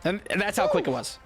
And that's how quick it was.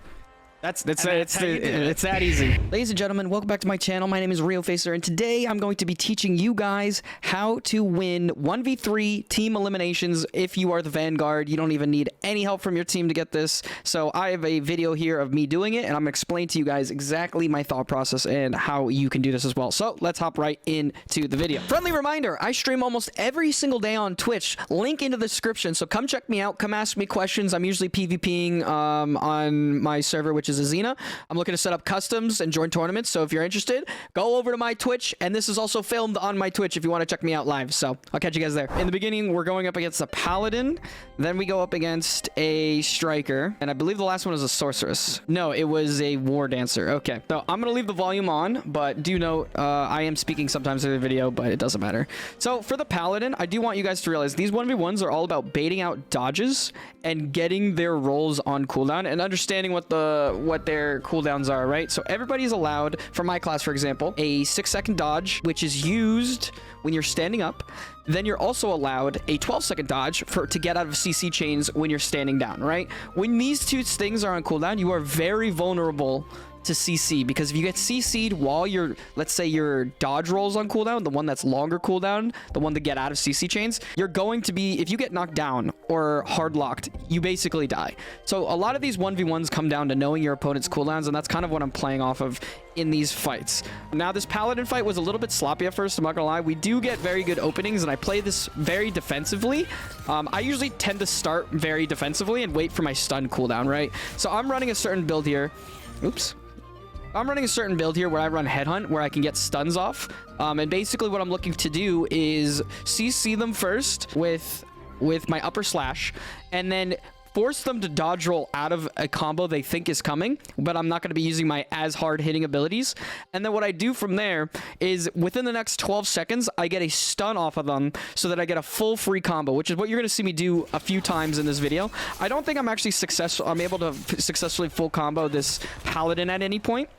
It's that easy. Ladies and gentlemen, welcome back to my channel. My name is Riofacer, and today I'm going to be teaching you guys how to win 1v3 team eliminations. If you are the Vanguard, you don't even need any help from your team to get this. So I have a video here of me doing it, and I'm going to explain to you guys exactly my thought process and how you can do this as well. So let's hop right into the video. Friendly reminder, I stream almost every single day on Twitch. Link in the description, so come check me out. Come ask me questions. I'm usually PvPing on my server, which is Azina. I'm looking to set up customs and join tournaments, so if you're interested, go over to my Twitch, and this is also filmed on my Twitch if you want to check me out live. So I'll catch you guys there. In the beginning, we're going up against a paladin, then we go up against a striker, and I believe the last one was a sorceress. No, it was a war dancer. Okay, so I'm gonna leave the volume on, but do note I am speaking sometimes in the video, but it doesn't matter. So for the paladin, I do want you guys to realize these 1v1s are all about baiting out dodges and getting their rolls on cooldown and understanding what their cooldowns are, right? So everybody's allowed, for my class for example, a 6-second dodge, which is used when you're standing up. Then you're also allowed a 12-second dodge to get out of CC chains when you're standing down, right? When these two things are on cooldown, you are very vulnerable to CC, because if you get CC'd while let's say your dodge rolls on cooldown, the one that's longer cooldown, the one to get out of CC chains, you're going to be, if you get knocked down or hard locked, you basically die. So a lot of these 1v1s come down to knowing your opponent's cooldowns, and that's kind of what I'm playing off of in these fights. Now, this paladin fight was a little bit sloppy at first, I'm not gonna lie. We do get very good openings, and I play this very defensively. I usually tend to start very defensively and wait for my stun cooldown, right? So I'm running a certain build here. Oops. I'm running a certain build here where I run Headhunt, where I can get stuns off. And basically what I'm looking to do is CC them first with my upper slash, and then force them to dodge roll out of a combo they think is coming, but I'm not going to be using my as hard hitting abilities. And then what I do from there is within the next 12 seconds, I get a stun off of them so that I get a full free combo, which is what you're going to see me do a few times in this video. I don't think I'm actually successful. I'm able to successfully full combo this paladin at any point.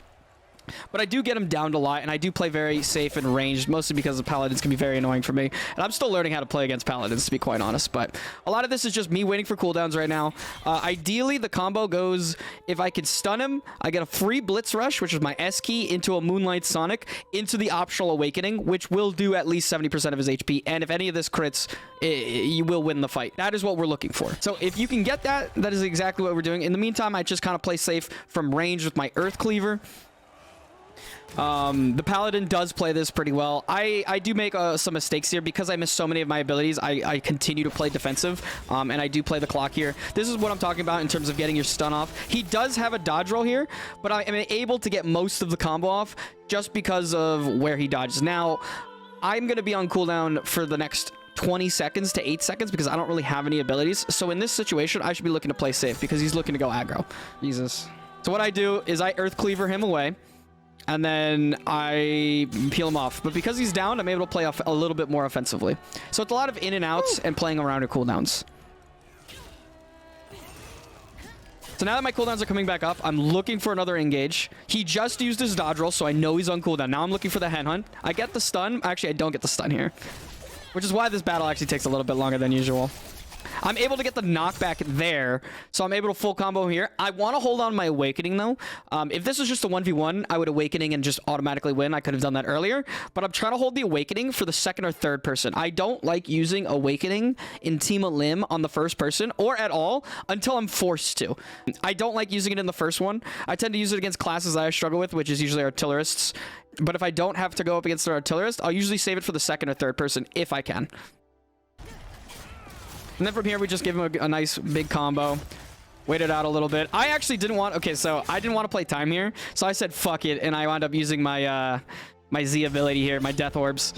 But I do get him down a lot, and I do play very safe and ranged, mostly because the paladins can be very annoying for me. And I'm still learning how to play against paladins, to be quite honest. But a lot of this is just me waiting for cooldowns right now. Ideally, the combo goes, if I could stun him, I get a free Blitz Rush, which is my S key, into a Moonlight Sonic, into the optional Awakening, which will do at least 70% of his HP. And if any of this crits, you will win the fight. That is what we're looking for. So if you can get that, that is exactly what we're doing. In the meantime, I just kind of play safe from range with my Earth Cleaver. The paladin does play this pretty well. I do make some mistakes here because I miss so many of my abilities. I continue to play defensive, and I do play the clock here. This is what I'm talking about in terms of getting your stun off. He does have a dodge roll here, but I am able to get most of the combo off just because of where he dodges. Now, I'm going to be on cooldown for the next 20 seconds to 8 seconds because I don't really have any abilities. So in this situation, I should be looking to play safe because he's looking to go aggro. Jesus. So what I do is I Earth Cleaver him away, and then I peel him off. But because he's down, I'm able to play off a little bit more offensively. So it's a lot of in and outs and playing around your cooldowns. So now that my cooldowns are coming back up, I'm looking for another engage. He just used his dodge roll, so I know he's on cooldown. Now I'm looking for the headhunt. I get the stun. Actually, I don't get the stun here, which is why this battle actually takes a little bit longer than usual. I'm able to get the knockback there, so I'm able to full combo here. I want to hold on my Awakening, though. If this was just a 1v1, I would Awakening and just automatically win. I could have done that earlier, but I'm trying to hold the Awakening for the second or third person. I don't like using Awakening in Team Elim on the first person, or at all, until I'm forced to. I don't like using it in the first one. I tend to use it against classes that I struggle with, which is usually artillerists. But if I don't have to go up against an artillerist, I'll usually save it for the second or third person, if I can. And then from here, we just give him a nice big combo. Wait it out a little bit. I actually didn't want... Okay, so I didn't want to play time here. So I said, fuck it. And I wound up using my my Z ability here, my Death Orbs.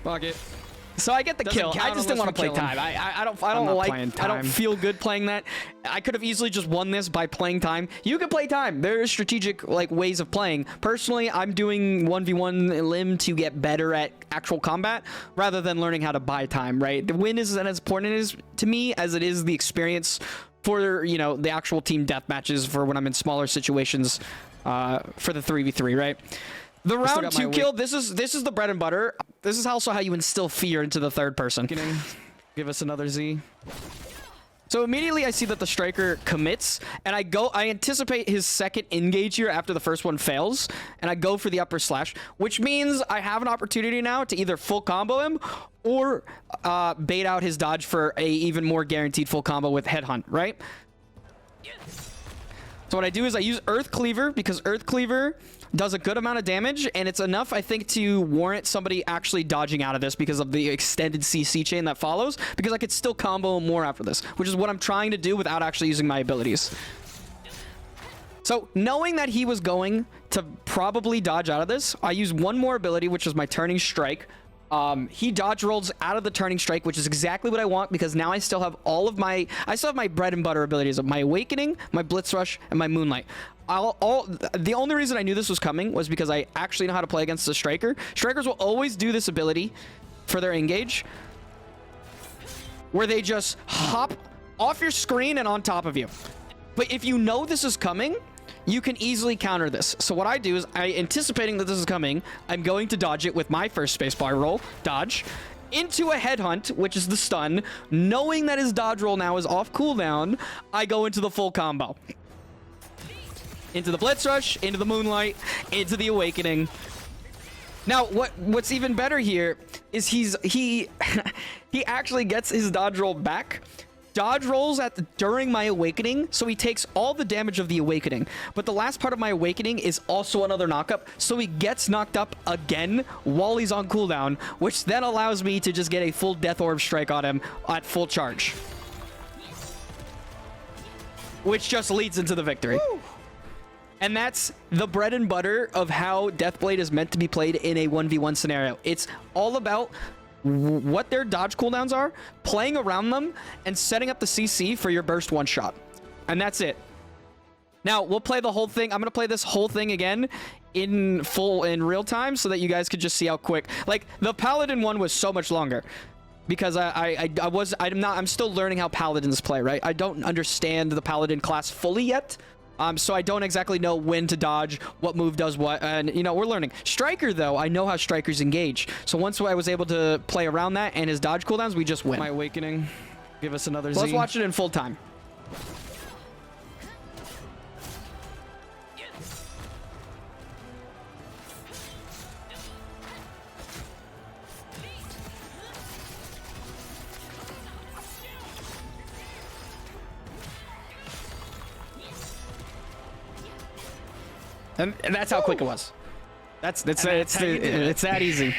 Fuck it. So I get the kill. I just didn't want to play time. I don't feel good playing that. I could have easily just won this by playing time. You can play time. There are strategic ways of playing. Personally, I'm doing 1v1 limb to get better at actual combat rather than learning how to buy time, right? The win isn't as important to me as it is the experience for, you know, the actual team death matches for when I'm in smaller situations for the 3v3, right? The round 2 kill, this is the bread and butter. This is also how you instill fear into the third person. Give us another Z. So immediately I see that the striker commits, and I anticipate his second engage here after the first one fails, and I go for the upper slash, which means I have an opportunity now to either full combo him or bait out his dodge for a even more guaranteed full combo with Headhunt, right? So what I do is I use Earth Cleaver, because Earth Cleaver does a good amount of damage, and it's enough, I think, to warrant somebody actually dodging out of this because of the extended CC chain that follows, because I could still combo more after this, which is what I'm trying to do without actually using my abilities. So knowing that he was going to probably dodge out of this, I use one more ability, which is my Turning Strike. He dodge rolls out of the Turning Strike, which is exactly what I want, because now I still have my bread and butter abilities of my Awakening, my Blitz Rush, and my Moonlight. The only reason I knew this was coming was because I actually know how to play against the striker. Strikers will always do this ability for their engage, where they just hop off your screen and on top of you. But if you know this is coming, you can easily counter this. So what I do is, anticipating that this is coming, I'm going to dodge it with my first spacebar roll, dodge, into a Headhunt, which is the stun. Knowing that his dodge roll now is off cooldown, I go into the full combo. Into the Blitz Rush, into the Moonlight, into the Awakening. Now, what's even better here is he actually gets his dodge roll back. Dodge rolls during my Awakening, so he takes all the damage of the Awakening. But the last part of my Awakening is also another knockup, so he gets knocked up again while he's on cooldown, which then allows me to just get a full Death Orb strike on him at full charge. Which just leads into the victory. Woo! And that's the bread and butter of how Deathblade is meant to be played in a 1v1 scenario. It's all about what their dodge cooldowns are, playing around them, and setting up the CC for your burst one shot. And that's it. Now, we'll play the whole thing. I'm going to play this whole thing again in real time so that you guys could just see how quick. Like, the Paladin one was so much longer. Because I'm still learning how Paladins play, right? I don't understand the Paladin class fully yet. So I don't exactly know when to dodge, what move does what, and, you know, we're learning. Striker, though, I know how strikers engage. So once I was able to play around that and his dodge cooldowns, we just win. My Awakening. Give us another Z. Let's watch it in full time. And that's how quick it was. It's that easy.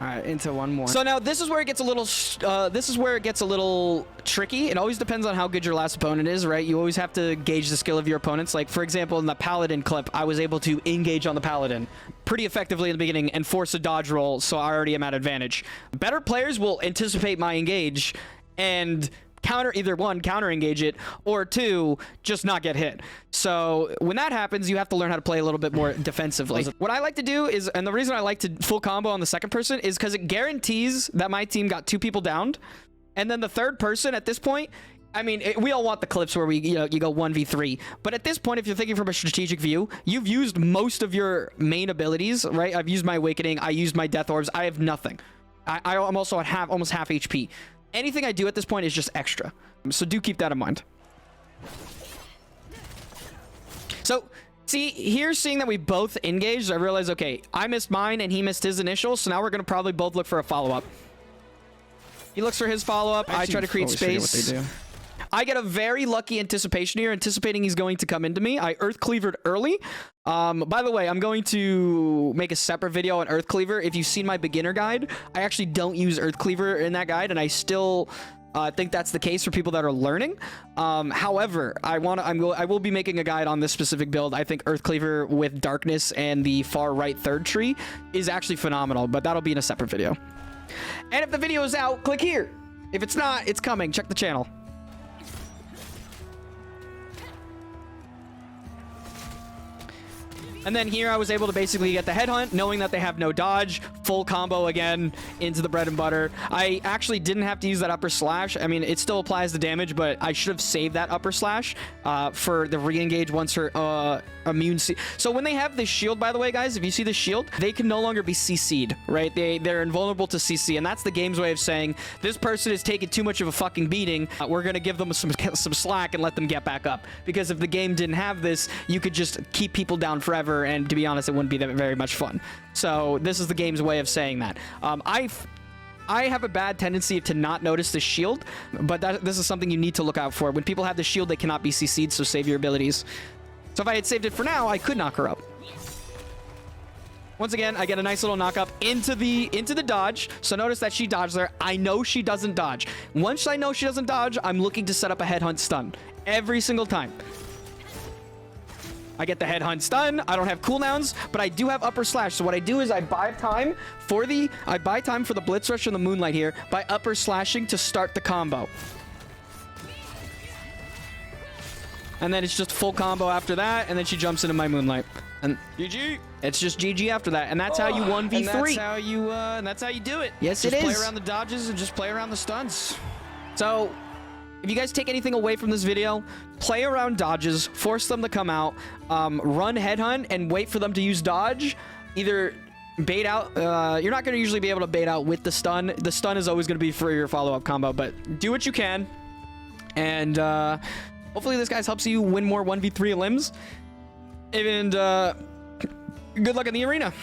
All right, into one more. So now this is where it gets a little tricky. It always depends on how good your last opponent is, right? You always have to gauge the skill of your opponents. Like, for example, in the Paladin clip, I was able to engage on the Paladin pretty effectively in the beginning and force a dodge roll, so I already am at advantage. Better players will anticipate my engage and either one, counter engage it, or two, just not get hit. So when that happens, you have to learn how to play a little bit more defensively. What I like to do is, and the reason I like to full combo on the second person is because it guarantees that my team got 2 people downed, and then the third person at this point, I mean, we all want the clips where you go 1v3, but at this point, if you're thinking from a strategic view, you've used most of your main abilities, right? I've used my Awakening, I used my Death Orbs, I have nothing. I'm also at almost half HP. Anything I do at this point is just extra. So do keep that in mind. So, see, here, seeing that we both engaged, I realized, okay, I missed mine and he missed his initial, so now we're going to probably both look for a follow-up. He looks for his follow-up. I try to create space. What they do. I get a very lucky anticipation here, anticipating he's going to come into me. I Earth Cleavered early. By the way, I'm going to make a separate video on Earth Cleaver. If you've seen my beginner guide, I actually don't use Earth Cleaver in that guide, and I still think that's the case for people that are learning. However, I will be making a guide on this specific build. I think Earth Cleaver with Darkness and the far right third tree is actually phenomenal, but that'll be in a separate video. And if the video is out, click here. If it's not, it's coming. Check the channel. And then here I was able to basically get the headhunt, knowing that they have no dodge, full combo again into the bread and butter. I actually didn't have to use that upper slash. I mean, it still applies the damage, but I should have saved that upper slash for the re-engage once her immune. So when they have this shield, by the way, guys, if you see the shield, they can no longer be CC'd, right? They're invulnerable to CC, and that's the game's way of saying this person is taking too much of a fucking beating. We're gonna give them some slack and let them get back up. Because if the game didn't have this, you could just keep people down forever, and to be honest, it wouldn't be that very much fun. So this is the game's way of saying that. I have a bad tendency to not notice the shield, but this is something you need to look out for. When people have the shield, they cannot be CC'd, so save your abilities. So if I had saved it for now, I could knock her up. Once again, I get a nice little knock up into the dodge. So notice that she dodged there. I know she doesn't dodge. Once I know she doesn't dodge, I'm looking to set up a headhunt stun every single time. I get the headhunt stun. I don't have cooldowns, but I do have upper slash. So what I do is I buy time for the blitz rush and the moonlight here by upper slashing to start the combo. And then it's just full combo after that, and then she jumps into my moonlight. And GG. It's just GG after that, and that's how you 1v3. And that's how you do it. Yes, just it is. Play around the dodges and just play around the stuns. So if you guys take anything away from this video, play around dodges, force them to come out, run headhunt, and wait for them to use dodge. Either bait out. You're not going to usually be able to bait out with the stun. The stun is always going to be for your follow-up combo, but do what you can. And hopefully this, guys, helps you win more 1v3 elims. And good luck in the arena.